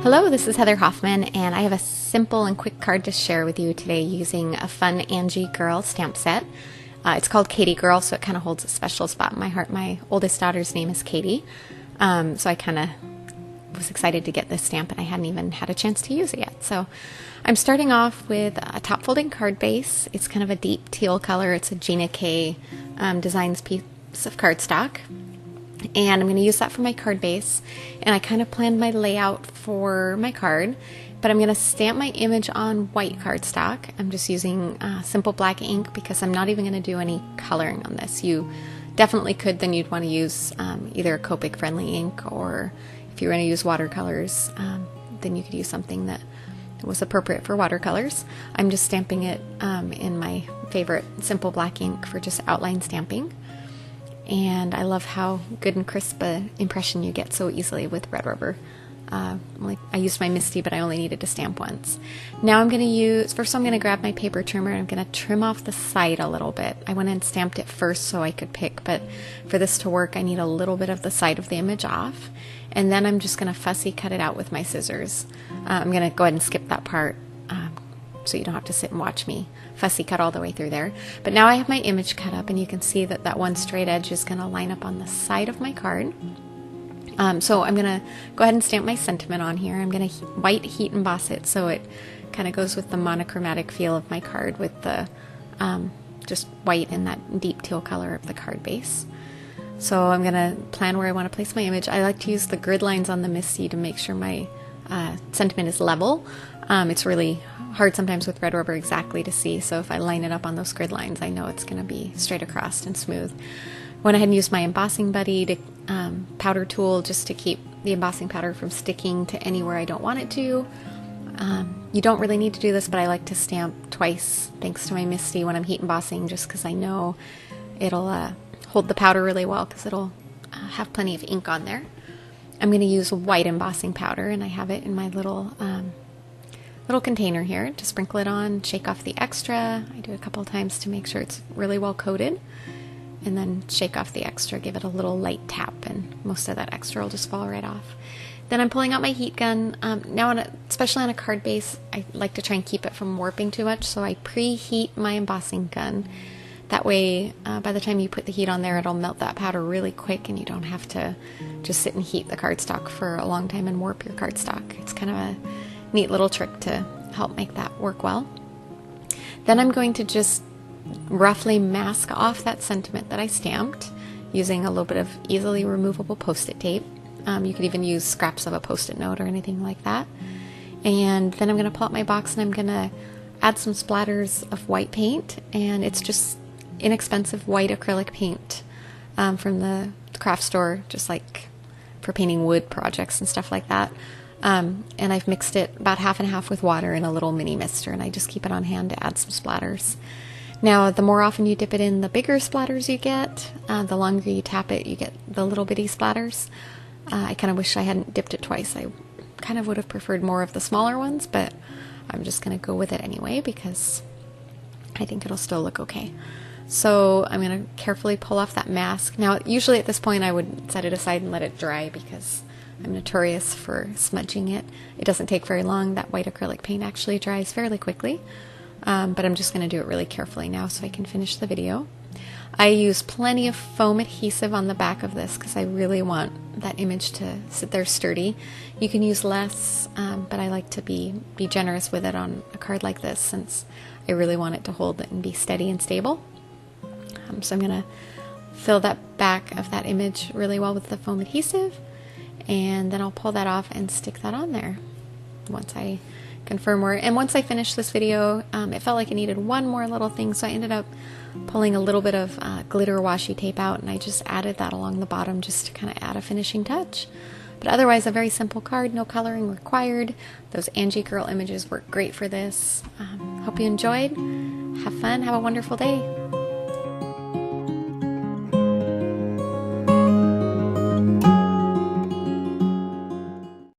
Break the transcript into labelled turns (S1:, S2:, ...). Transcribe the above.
S1: Hello, this is Heather Hoffman, and I have a simple and quick card to share with you today using a fun Angie Girl stamp set. It's called Katie Girl, so it kind of holds a special spot in my heart. My oldest daughter's name is Katie, so I kind of was excited to get this stamp, and I hadn't even had a chance to use it yet. So I'm starting off with a top folding card base. It's kind of a deep teal color. It's a Gina K Designs piece of cardstock. And I'm going to use that for my card base, and I kind of planned my layout for my card, but I'm going to stamp my image on white cardstock. I'm just using simple black ink because I'm not even going to do any coloring on this. You definitely could, then you'd want to use either a Copic friendly ink, or if you were going to use watercolors, then you could use something that was appropriate for watercolors. I'm just stamping it in my favorite simple black ink for just outline stamping. And I love how good and crisp an impression you get so easily with red rubber. Like I used my Misty, but I only needed to stamp once. Now I'm going to use, first I'm going to grab my paper trimmer and I'm going to trim off the side a little bit. I went and stamped it first so I could pick, but for this to work I need a little bit of the side of the image off. And then I'm just going to fussy cut it out with my scissors. I'm going to go ahead and skip that part so you don't have to sit and watch me fussy cut all the way through there. But now I have my image cut up, and you can see that that one straight edge is going to line up on the side of my card. So I'm going to go ahead and stamp my sentiment on here. I'm going to white heat emboss it so it kind of goes with the monochromatic feel of my card, with the just white and that deep teal color of the card base. So I'm going to plan where I want to place my image. I like to use the grid lines on the Misty to make sure my sentiment is level. It's really hard sometimes with red rubber exactly to see, so if I line it up on those grid lines, I know it's going to be straight across and smooth. Went ahead and used my embossing buddy to powder tool just to keep the embossing powder from sticking to anywhere I don't want it to. You don't really need to do this, but I like to stamp twice thanks to my Misty when I'm heat embossing, just because I know it'll hold the powder really well, because it'll have plenty of ink on there. I'm going to use white embossing powder, and I have it in my little container here to sprinkle it on, shake off the extra. I do it a couple of times to make sure it's really well coated, and then shake off the extra, give it a little light tap, and most of that extra will just fall right off. Then I'm pulling out my heat gun. Now, especially on a card base, I like to try and keep it from warping too much, so I preheat my embossing gun. That way, by the time you put the heat on there, it'll melt that powder really quick, and you don't have to just sit and heat the cardstock for a long time and warp your cardstock. It's kind of a neat little trick to help make that work well. Then I'm going to just roughly mask off that sentiment that I stamped using a little bit of easily removable post-it tape. You could even use scraps of a post-it note or anything like that. And then I'm going to pull out my box, and I'm going to add some splatters of white paint, and it's just inexpensive white acrylic paint from the craft store, just like for painting wood projects and stuff like that. And I've mixed it about half and half with water in a little mini mister, and I just keep it on hand to add some splatters. Now, the more often you dip it in, the bigger splatters you get. The longer you tap it, you get the little bitty splatters. I kind of wish I hadn't dipped it twice. I kind of would have preferred more of the smaller ones, but I'm just going to go with it anyway because I think it'll still look okay. So I'm going to carefully pull off that mask. Now, usually at this point I would set it aside and let it dry because I'm notorious for smudging it. It doesn't take very long. That white acrylic paint actually dries fairly quickly, but I'm just going to do it really carefully now so I can finish the video. I use plenty of foam adhesive on the back of this because I really want that image to sit there sturdy. You can use less, but I like to be generous with it on a card like this since I really want it to hold and be steady and stable. So I'm going to fill that back of that image really well with the foam adhesive, and then I'll pull that off and stick that on there once I confirm where. And once I finished this video, it felt like it needed one more little thing, so I ended up pulling a little bit of glitter washi tape out, and I just added that along the bottom just to kind of add a finishing touch. But otherwise, a very simple card, no coloring required. Those Angie Girl images work great for this. Hope you enjoyed. Have fun. Have a wonderful day.